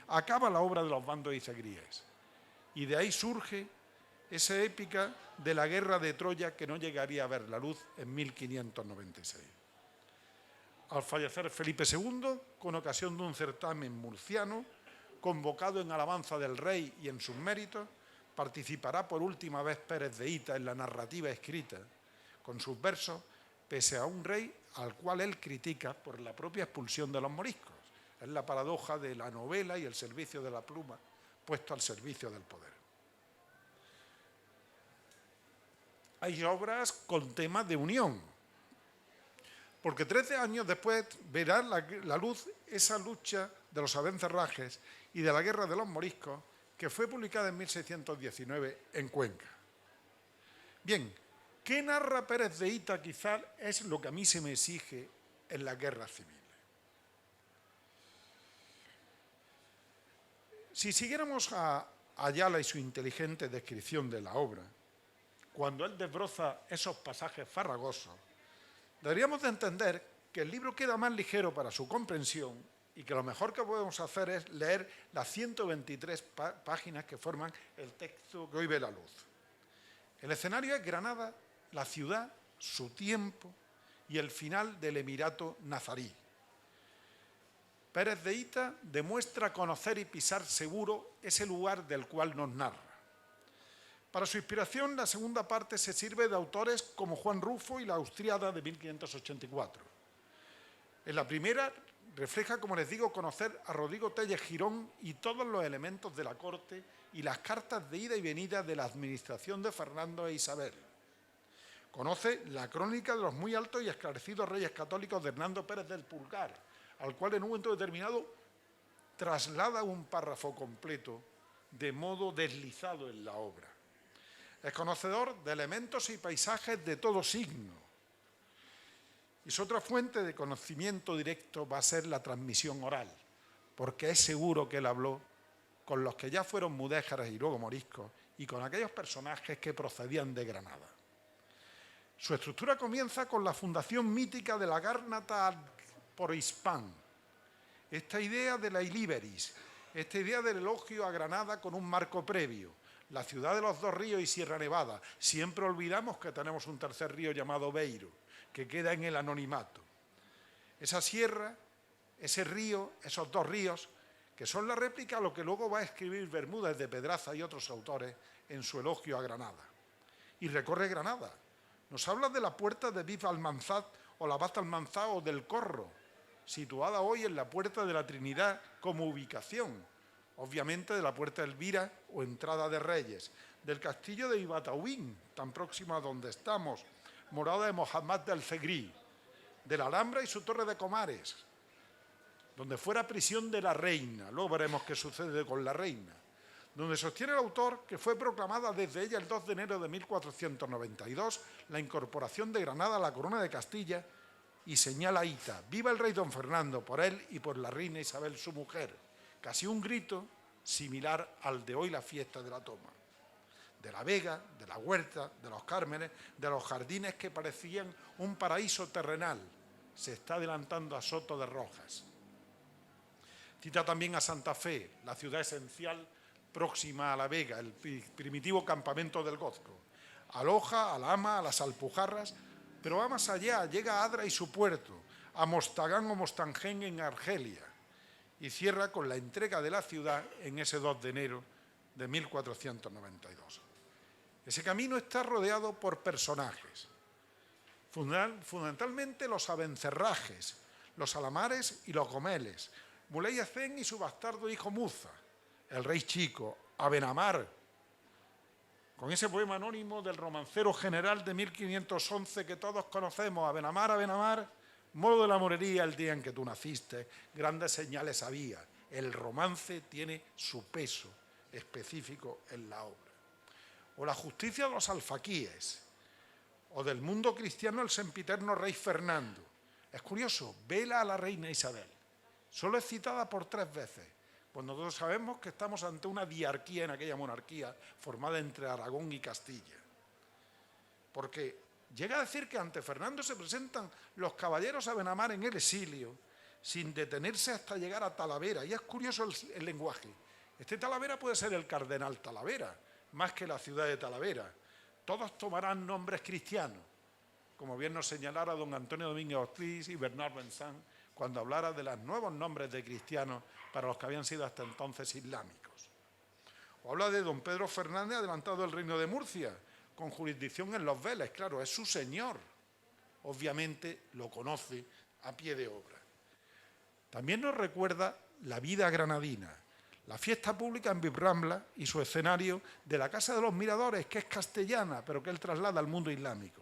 acaba la obra de los bandos y cegríes. Y de ahí surge esa épica de la guerra de Troya que no llegaría a ver la luz en 1596. Al fallecer Felipe II, con ocasión de un certamen murciano, convocado en alabanza del rey y en sus méritos, participará por última vez Pérez de Hita en la narrativa escrita, con sus versos, pese a un rey al cual él critica por la propia expulsión de los moriscos. Es la paradoja de la novela y el servicio de la pluma puesto al servicio del poder. Hay obras con temas de unión, porque 13 años después verá la luz esa lucha de los abencerrajes y de la guerra de los moriscos, que fue publicada en 1619 en Cuenca. Bien, ¿qué narra Pérez de Hita? Quizás es lo que a mí se me exige en las guerras civiles. Si siguiéramos a Ayala y su inteligente descripción de la obra, cuando él desbroza esos pasajes farragosos, deberíamos de entender que el libro queda más ligero para su comprensión y que lo mejor que podemos hacer es leer las 123 páginas que forman el texto que hoy ve la luz. El escenario es Granada, la ciudad, su tiempo y el final del Emirato nazarí. Pérez de Hita demuestra conocer y pisar seguro ese lugar del cual nos narra. Para su inspiración, la segunda parte se sirve de autores como Juan Rufo y la Austriada de 1584. En la primera refleja, como les digo, conocer a Rodrigo Telles Girón y todos los elementos de la corte y las cartas de ida y venida de la administración de Fernando e Isabel. Conoce la crónica de los muy altos y esclarecidos reyes católicos de Hernando Pérez del Pulgar, al cual en un momento determinado traslada un párrafo completo de modo deslizado en la obra. Es conocedor de elementos y paisajes de todo signo. Y su otra fuente de conocimiento directo va a ser la transmisión oral, porque es seguro que él habló con los que ya fueron mudéjares y luego moriscos y con aquellos personajes que procedían de Granada. Su estructura comienza con la fundación mítica de la Gárnata por Hispán. Esta idea de la Ilíberis, esta idea del elogio a Granada con un marco previo, la ciudad de los dos ríos y Sierra Nevada. Siempre olvidamos que tenemos un tercer río llamado Beiro, que queda en el anonimato. Esa sierra, ese río, esos dos ríos, que son la réplica a lo que luego va a escribir Bermúdez de Pedraza y otros autores en su elogio a Granada. Y recorre Granada. Nos habla de la puerta de Bib Almanzat o la Bat Almanzat o del Corro, situada hoy en la Puerta de la Trinidad como ubicación, obviamente de la Puerta de Elvira o Entrada de Reyes, del castillo de Ibatauín, tan próximo a donde estamos, morada de Mohammad del Zegrí, de la Alhambra y su Torre de Comares, donde fuera prisión de la reina, luego veremos qué sucede con la reina, donde sostiene el autor que fue proclamada desde ella el 2 de enero de 1492 la incorporación de Granada a la corona de Castilla y señala Ita, viva el rey don Fernando, por él y por la reina Isabel su mujer, casi un grito similar al de hoy la fiesta de la toma, de la Vega, de la Huerta, de los Cármenes, de los jardines que parecían un paraíso terrenal, se está adelantando a Soto de Rojas. Cita también a Santa Fe, la ciudad esencial próxima a la Vega, el primitivo campamento del Gozco, a Loja, a la Ama, a las Alpujarras, pero va más allá, llega a Adra y su puerto, a Mostagán o Mostangén en Argelia, y cierra con la entrega de la ciudad en ese 2 de enero de 1492. Ese camino está rodeado por personajes, fundamentalmente los abencerrajes, los alamares y los gomeles, Muley Hacén y su bastardo hijo Muza, el rey chico, Abenamar, con ese poema anónimo del romancero general de 1511 que todos conocemos, Abenamar, Abenamar, modo de la morería el día en que tú naciste, grandes señales había. El romance tiene su peso específico en la obra. O la justicia de los alfaquíes, o del mundo cristiano el sempiterno rey Fernando. Es curioso, vela a la reina Isabel. Solo es citada por 3 veces, pues nosotros sabemos que estamos ante una diarquía en aquella monarquía formada entre Aragón y Castilla. Porque llega a decir que ante Fernando se presentan los caballeros a Benamar en el exilio, sin detenerse hasta llegar a Talavera. Y es curioso el lenguaje. Este Talavera puede ser el cardenal Talavera, más que la ciudad de Talavera. Todos tomarán nombres cristianos, como bien nos señalara don Antonio Domínguez Ortiz y Bernard Benzán, cuando hablara de los nuevos nombres de cristianos para los que habían sido hasta entonces islámicos. O habla de don Pedro Fernández, adelantado del Reino de Murcia, con jurisdicción en Los Vélez, claro, es su señor. Obviamente lo conoce a pie de obra. También nos recuerda la vida granadina, la fiesta pública en Vibrambla y su escenario de la Casa de los Miradores, que es castellana, pero que él traslada al mundo islámico.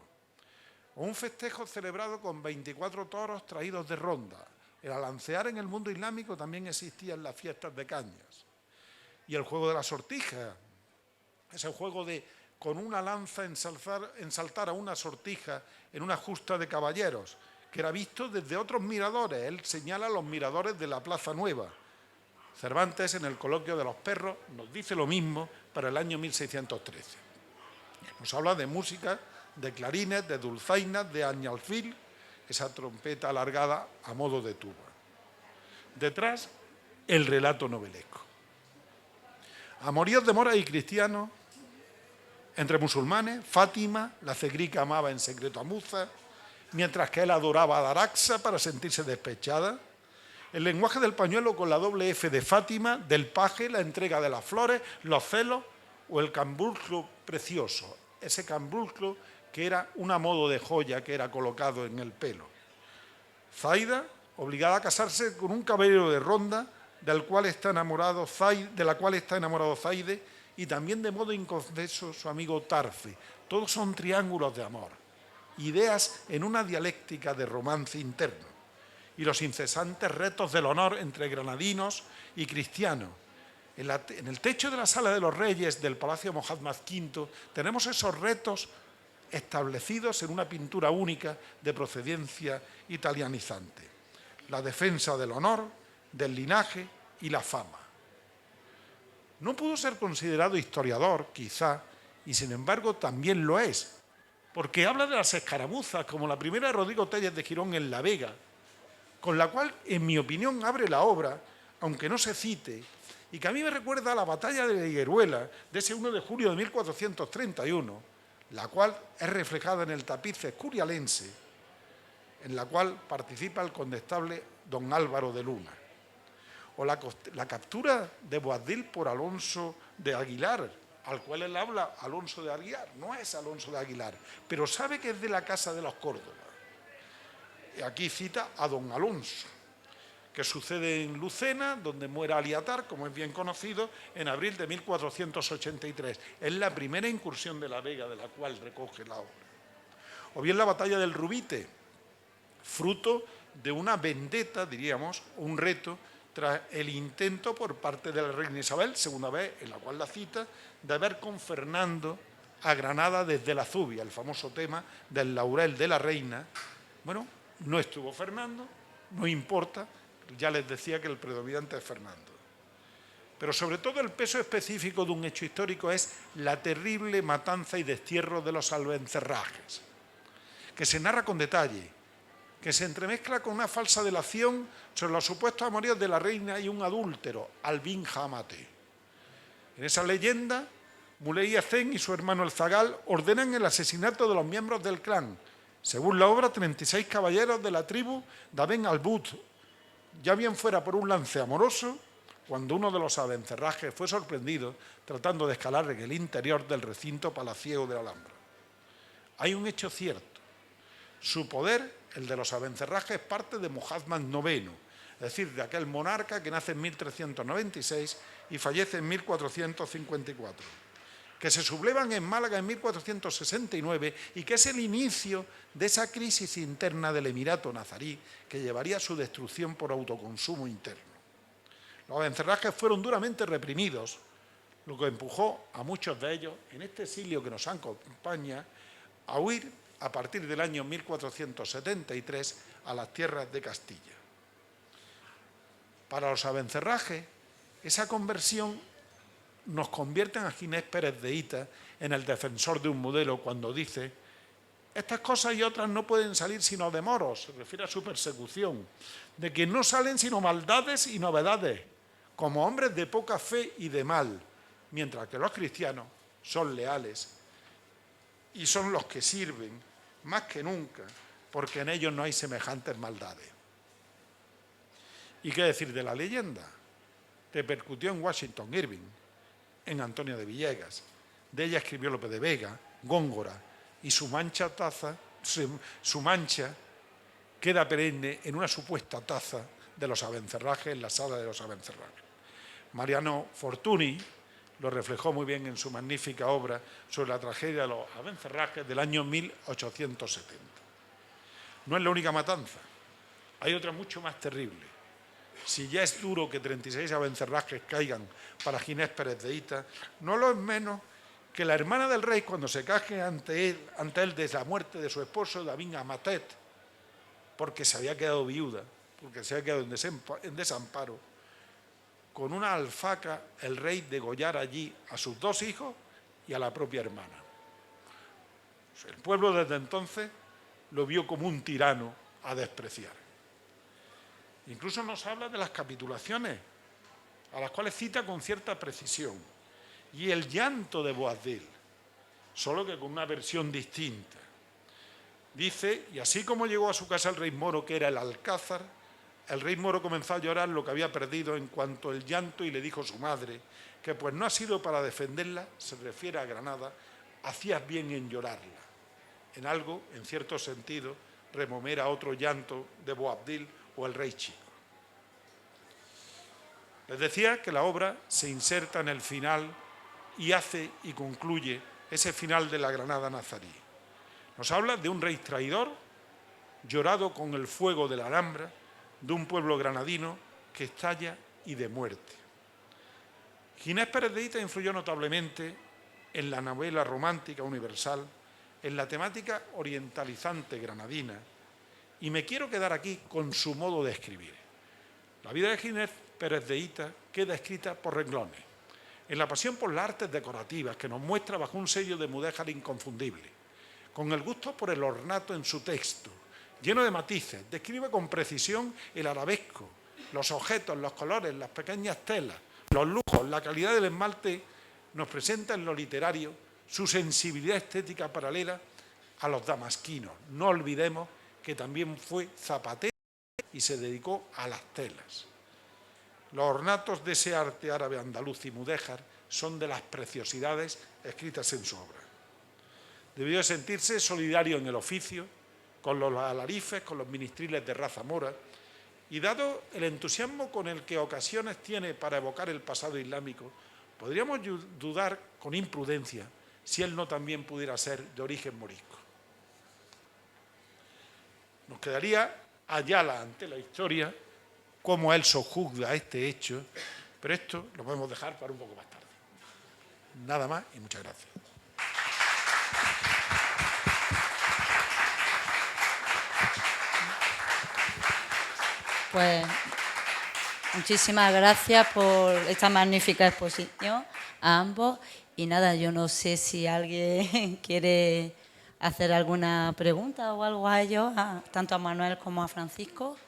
O un festejo celebrado con 24 toros traídos de Ronda. El alancear en el mundo islámico también existía en las fiestas de cañas. Y el juego de la sortija, ese juego de con una lanza ensaltar a una sortija en una justa de caballeros, que era visto desde otros miradores. Él señala los miradores de la Plaza Nueva. Cervantes, en el Coloquio de los Perros, nos dice lo mismo para el año 1613. Nos habla de música, de clarines, de dulzainas, de añalfil, esa trompeta alargada a modo de tuba. Detrás, el relato novelesco. Amoríos de moras y cristianos, entre musulmanes, Fátima, la Zegrí que amaba en secreto a Muza, mientras que él adoraba a Daraxa para sentirse despechada. El lenguaje del pañuelo con la doble F de Fátima, del paje, la entrega de las flores, los celos o el camburclo precioso, ese camburclo que era un modo de joya que era colocado en el pelo. Zaida, obligada a casarse con un caballero de Ronda, de la cual está enamorado Zaide, y también de modo inconfeso su amigo Tarfe. Todos son triángulos de amor, ideas en una dialéctica de romance interno. Y los incesantes retos del honor entre granadinos y cristianos. En el techo de la Sala de los Reyes del Palacio Mohammad V tenemos esos retos establecidos en una pintura única de procedencia italianizante. La defensa del honor, del linaje y la fama. No pudo ser considerado historiador, quizá, y sin embargo también lo es, porque habla de las escaramuzas, como la primera de Rodrigo Telles de Girón en La Vega, con la cual, en mi opinión, abre la obra, aunque no se cite, y que a mí me recuerda a la batalla de Higueruela, de ese 1 de julio de 1431, la cual es reflejada en el tapiz escurialense, en la cual participa el condestable don Álvaro de Luna. O la captura de Boabdil por Alonso de Aguilar, al cual él habla Alonso de Aguilar, no es Alonso de Aguilar, pero sabe que es de la casa de los Córdoba. Y aquí cita a don Alonso, que sucede en Lucena, donde muere Aliatar, como es bien conocido, en abril de 1483. Es la primera incursión de la Vega de la cual recoge la obra. O bien la batalla del Rubite, fruto de una vendetta, diríamos, un reto, tras el intento por parte de la reina Isabel, segunda vez en la cual la cita, de ver con Fernando a Granada desde la Zubia, el famoso tema del laurel de la reina. Bueno, no estuvo Fernando, no importa, ya les decía que el predominante es Fernando. Pero sobre todo el peso específico de un hecho histórico es la terrible matanza y destierro de los albencerrajes, que se narra con detalle, que se entremezcla con una falsa delación sobre los supuestos amoríos de la reina y un adúltero, Albín Jamate. En esa leyenda, Muley Hacén y su hermano el Zagal ordenan el asesinato de los miembros del clan. Según la obra, 36 caballeros de la tribu de Aben Albut, ya bien fuera por un lance amoroso, cuando uno de los abencerrajes fue sorprendido tratando de escalar en el interior del recinto palaciego de la Alhambra. Hay un hecho cierto. Su poder, el de los abencerrajes, parte de Muhammad IX, es decir, de aquel monarca que nace en 1396 y fallece en 1454, que se sublevan en Málaga en 1469 y que es el inicio de esa crisis interna del Emirato nazarí que llevaría a su destrucción por autoconsumo interno. Los abencerrajes fueron duramente reprimidos, lo que empujó a muchos de ellos, en este exilio que nos acompaña, a huir a partir del año 1473 a las tierras de Castilla. Para los abencerrajes, esa conversión nos convierte a Ginés Pérez de Hita en el defensor de un modelo cuando dice: estas cosas y otras no pueden salir sino de moros, se refiere a su persecución, de que no salen sino maldades y novedades, como hombres de poca fe y de mal, mientras que los cristianos son leales y son los que sirven más que nunca, porque en ellos no hay semejantes maldades. ¿Y qué decir de la leyenda? Repercutió en Washington Irving, en Antonio de Villegas. De ella escribió Lope de Vega, Góngora, y su mancha queda perenne en una supuesta taza de los abencerrajes en la sala de los abencerrajes. Mariano Fortuny lo reflejó muy bien en su magnífica obra sobre la tragedia de los abencerrajes del año 1870. No es la única matanza, hay otra mucho más terrible. Si ya es duro que 36 abencerrajes caigan para Ginés Pérez de Hita, no lo es menos que la hermana del rey, cuando se queje ante él de la muerte de su esposo, David Amatet, porque se había quedado viuda, porque se había quedado en desamparo, con una alfaca el rey degollara allí a sus dos hijos y a la propia hermana. El pueblo desde entonces lo vio como un tirano a despreciar. Incluso nos habla de las capitulaciones, a las cuales cita con cierta precisión, y el llanto de Boabdil, solo que con una versión distinta. Dice: y así como llegó a su casa el rey moro, que era el alcázar, el rey moro comenzó a llorar lo que había perdido en cuanto el llanto, y le dijo su madre que pues no ha sido para defenderla, se refiere a Granada, hacías bien en llorarla. En algo, en cierto sentido, remomera otro llanto de Boabdil o el rey chico. Les decía que la obra se inserta en el final y hace y concluye ese final de la Granada nazarí. Nos habla de un rey traidor, llorado con el fuego de la Alhambra, de un pueblo granadino que estalla y de muerte. Ginés Pérez de Hita influyó notablemente en la novela romántica universal, en la temática orientalizante granadina, y me quiero quedar aquí con su modo de escribir. La vida de Ginés Pérez de Hita queda escrita por renglones, en la pasión por las artes decorativas que nos muestra bajo un sello de mudéjar inconfundible, con el gusto por el ornato en su texto, lleno de matices, describe con precisión el arabesco, los objetos, los colores, las pequeñas telas, los lujos, la calidad del esmalte. Nos presenta en lo literario su sensibilidad estética paralela a los damasquinos. No olvidemos que también fue zapatero y se dedicó a las telas. Los ornatos de ese arte árabe andaluz y mudéjar son de las preciosidades escritas en su obra. Debió de sentirse solidario en el oficio, con los alarifes, con los ministriles de raza mora, y dado el entusiasmo con el que ocasiones tiene para evocar el pasado islámico, podríamos dudar con imprudencia si él no también pudiera ser de origen morisco. Nos quedaría Ayala ante la historia, cómo él sojuzga este hecho, pero esto lo podemos dejar para un poco más tarde. Nada más y muchas gracias. Pues muchísimas gracias por esta magnífica exposición a ambos. Y nada, yo no sé si alguien quiere hacer alguna pregunta o algo a ellos, tanto a Manuel como a Francisco.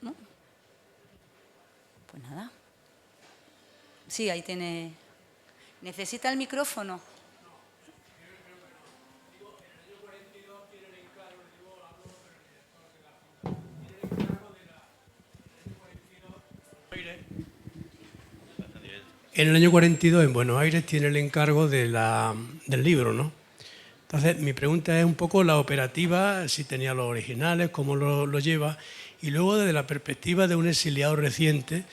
¿No? Pues nada. Sí, ahí tiene. ¿Necesita el micrófono? En el año 42, en Buenos Aires, tiene el encargo del libro, ¿no? Entonces, mi pregunta es un poco la operativa, si tenía los originales, cómo lo lleva, y luego desde la perspectiva de un exiliado reciente,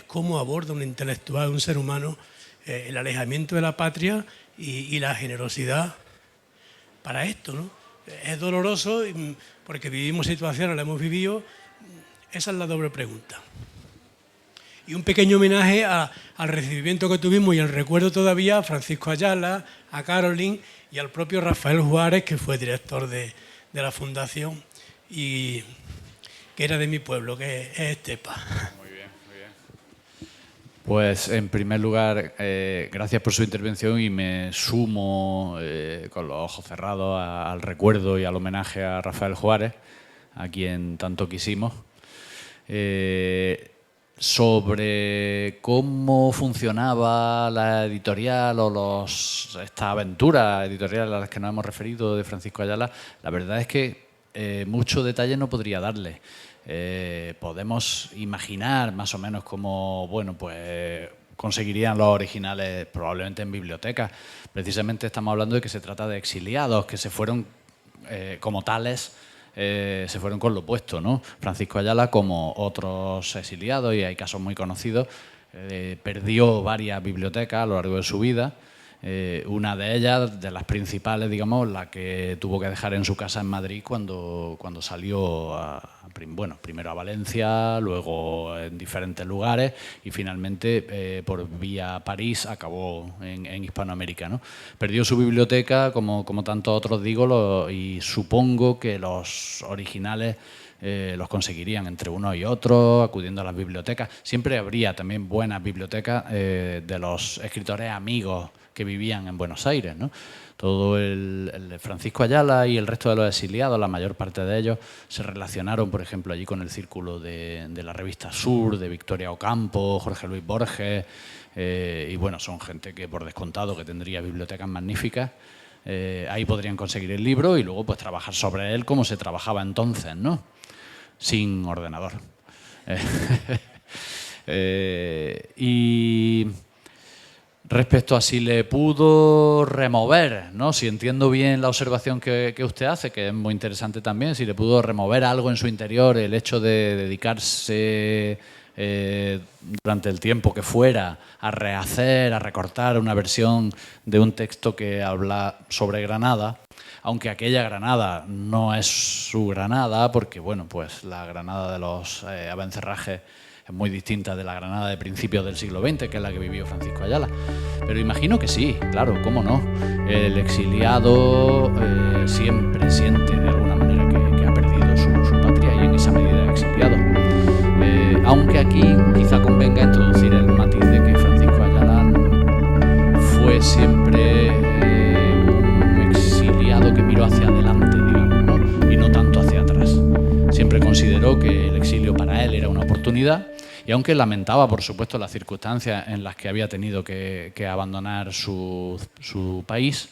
cómo aborda un intelectual, un ser humano, el alejamiento de la patria y la generosidad para esto, ¿no? Es doloroso porque vivimos situaciones, la hemos vivido. Esa es la doble pregunta. Y un pequeño homenaje al recibimiento que tuvimos y el recuerdo todavía a Francisco Ayala, a Caroline y al propio Rafael Juárez, que fue director de la fundación y que era de mi pueblo, que es Estepa. Muy bien, muy bien. Pues en primer lugar, gracias por su intervención y me sumo con los ojos cerrados al recuerdo y al homenaje a Rafael Juárez, a quien tanto quisimos. Sobre cómo funcionaba la editorial o esta aventura editorial a las que nos hemos referido de Francisco Ayala, la verdad es que mucho detalle no podría darle. Podemos imaginar más o menos cómo, bueno, pues conseguirían los originales probablemente en bibliotecas. Precisamente estamos hablando de que se trata de exiliados que se fueron como tales. Se fueron con lo opuesto, ¿no? Francisco Ayala, como otros exiliados, y hay casos muy conocidos, perdió varias bibliotecas a lo largo de su vida. Una de ellas, de las principales, digamos, la que tuvo que dejar en su casa en Madrid cuando salió, primero a Valencia, luego en diferentes lugares y finalmente por vía París acabó en Hispanoamérica, ¿no? Perdió su biblioteca, como tantos otros digo, y supongo que los originales los conseguirían entre unos y otros, acudiendo a las bibliotecas. Siempre habría también buenas bibliotecas de los escritores amigos que vivían en Buenos Aires, ¿no? Todo el Francisco Ayala y el resto de los exiliados, la mayor parte de ellos, se relacionaron, por ejemplo, allí con el círculo de la revista Sur, de Victoria Ocampo, Jorge Luis Borges, y bueno, son gente que por descontado que tendría bibliotecas magníficas. Ahí podrían conseguir el libro y luego pues trabajar sobre él como se trabajaba entonces, ¿no? Sin ordenador. Y respecto a si le pudo remover, ¿no? Si entiendo bien la observación que usted hace, que es muy interesante también, si le pudo remover algo en su interior el hecho de dedicarse durante el tiempo que fuera a rehacer, a recortar una versión de un texto que habla sobre Granada, aunque aquella Granada no es su Granada, porque bueno, pues la Granada de los Abencerrajes es muy distinta de la Granada de principios del siglo XX, que es la que vivió Francisco Ayala. Pero imagino que sí, claro, cómo no. El exiliado siempre siente de alguna manera que ha perdido su patria y en esa medida exiliado. Aunque aquí quizá convenga introducir el matiz de que Francisco Ayala fue siempre una oportunidad, y aunque lamentaba, por supuesto, las circunstancias en las que había tenido que abandonar su país,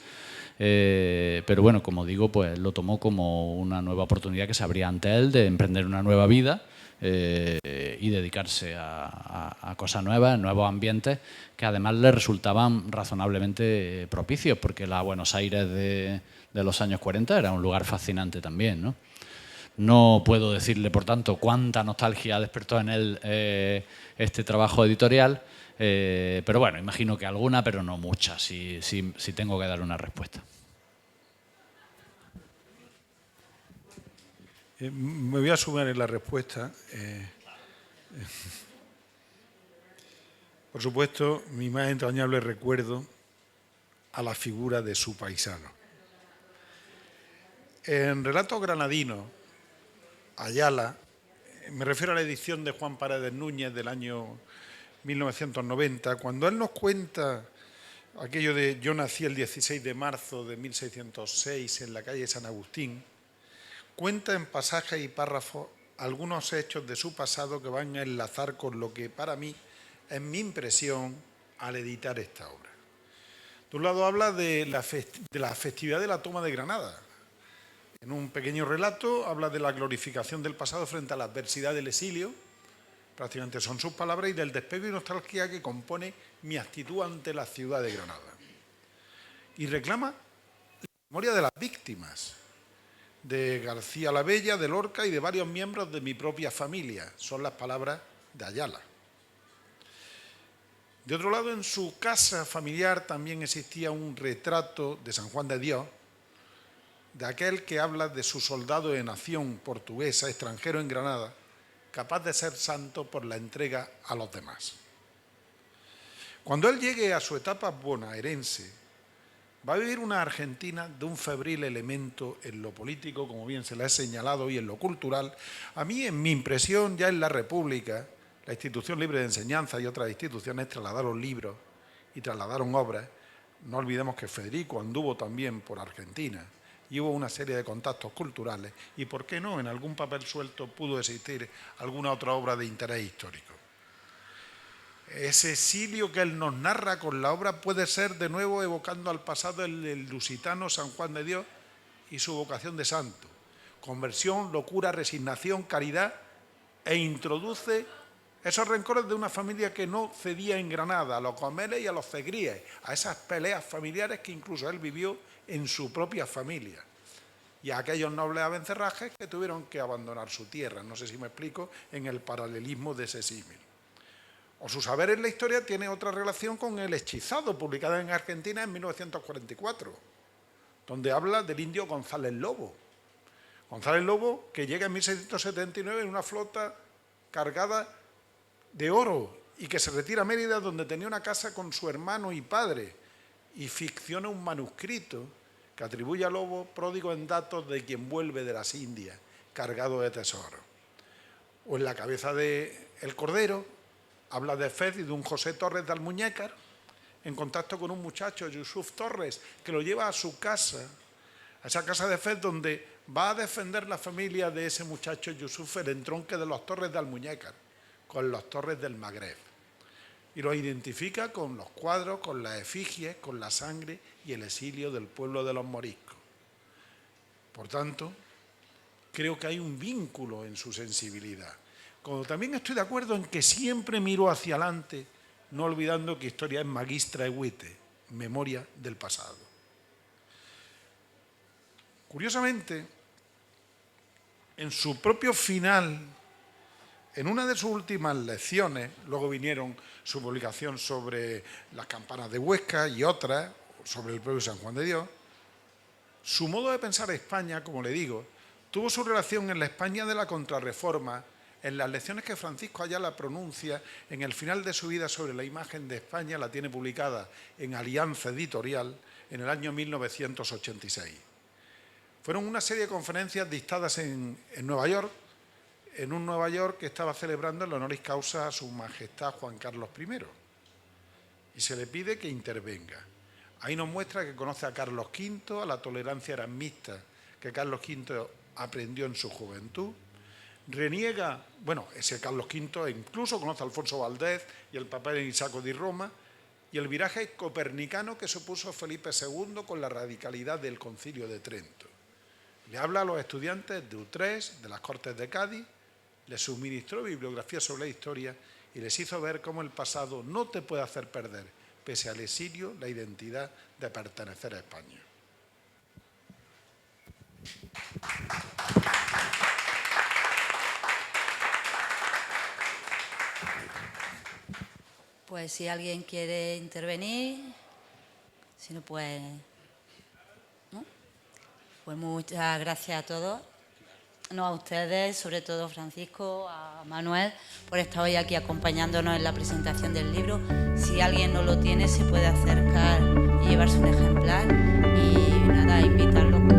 pero bueno, como digo, pues lo tomó como una nueva oportunidad que se abría ante él de emprender una nueva vida y dedicarse a cosas nuevas, nuevos ambientes, que además le resultaban razonablemente propicios, porque la Buenos Aires de los años 40 era un lugar fascinante también, ¿no? No puedo decirle, por tanto, cuánta nostalgia despertó en él este trabajo editorial, pero bueno, imagino que alguna, pero no mucha, si tengo que dar una respuesta. Me voy a sumar en la respuesta. Por supuesto, mi más entrañable recuerdo a la figura de su paisano. En Relatos Granadinos, Ayala, me refiero a la edición de Juan Paredes Núñez del año 1990, cuando él nos cuenta aquello de yo nací el 16 de marzo de 1606 en la calle San Agustín, cuenta en pasajes y párrafos algunos hechos de su pasado que van a enlazar con lo que para mí es mi impresión al editar esta obra. De un lado habla de la festividad de la toma de Granada. En un pequeño relato habla de la glorificación del pasado frente a la adversidad del exilio, prácticamente son sus palabras, y del despego y nostalgia que compone mi actitud ante la ciudad de Granada. Y reclama la memoria de las víctimas, de García la Bella, de Lorca y de varios miembros de mi propia familia. Son las palabras de Ayala. De otro lado, en su casa familiar también existía un retrato de San Juan de Dios, de aquel que habla de su soldado de nación portuguesa, extranjero en Granada, capaz de ser santo por la entrega a los demás. Cuando él llegue a su etapa bonaerense, va a vivir una Argentina de un febril elemento en lo político, como bien se le ha señalado, y en lo cultural. A mí, en mi impresión, ya en la República, la Institución Libre de Enseñanza y otras instituciones trasladaron libros y trasladaron obras. No olvidemos que Federico anduvo también por Argentina y hubo una serie de contactos culturales y, ¿por qué no?, en algún papel suelto pudo existir alguna otra obra de interés histórico. Ese exilio que él nos narra con la obra puede ser de nuevo evocando al pasado el lusitano San Juan de Dios y su vocación de santo. Conversión, locura, resignación, caridad, e introduce esos rencores de una familia que no cedía en Granada, a los Gomeles y a los Cegríes, a esas peleas familiares que incluso él vivió en su propia familia, y a aquellos nobles abencerrajes que tuvieron que abandonar su tierra. No sé si me explico en el paralelismo de ese símil. O su saber en la historia tiene otra relación con El Hechizado, publicada en Argentina en 1944, donde habla del indio González Lobo. González Lobo, que llega en 1679 en una flota cargada de oro y que se retira a Mérida, donde tenía una casa con su hermano y padre, y ficciona un manuscrito que atribuye a Lobo pródigo en datos de quien vuelve de las Indias, cargado de tesoros. O en La cabeza de El Cordero, habla de Fez y de un José Torres de Almuñécar, en contacto con un muchacho, Yusuf Torres, que lo lleva a su casa, a esa casa de Fez, donde va a defender la familia de ese muchacho Yusuf el entronque de los Torres de Almuñécar, con los Torres del Magreb. Y los identifica con los cuadros, con las efigies, con la sangre y el exilio del pueblo de los moriscos. Por tanto, creo que hay un vínculo en su sensibilidad. Como también estoy de acuerdo en que siempre miró hacia adelante, no olvidando que historia es magistra evite, memoria del pasado. Curiosamente, en su propio final, en una de sus últimas lecciones, luego vinieron su publicación sobre las campanas de Huesca y otras, sobre el propio San Juan de Dios, su modo de pensar España, como le digo, tuvo su relación en la España de la Contrarreforma, en las lecciones que Francisco Ayala pronuncia en el final de su vida sobre la imagen de España, la tiene publicada en Alianza Editorial en el año 1986. Fueron una serie de conferencias dictadas en Nueva York, en un Nueva York que estaba celebrando el honoris causa a su majestad Juan Carlos I. Y se le pide que intervenga. Ahí nos muestra que conoce a Carlos V, a la tolerancia erasmista que Carlos V aprendió en su juventud. reniega, bueno, ese Carlos V e incluso conoce a Alfonso Valdés y el papel en Isacco di Roma, y el viraje copernicano que supuso Felipe II con la radicalidad del Concilio de Trento. Le habla a los estudiantes de Utrecht, de las Cortes de Cádiz, les suministró bibliografía sobre la historia y les hizo ver cómo el pasado no te puede hacer perder, pese al exilio, la identidad de pertenecer a España. Pues si alguien quiere intervenir, si no, pues... ¿no? Pues muchas gracias a todos. No, a ustedes, sobre todo Francisco, a Manuel, por estar hoy aquí acompañándonos en la presentación del libro. Si alguien no lo tiene, se puede acercar y llevarse un ejemplar. Y nada, invitarlos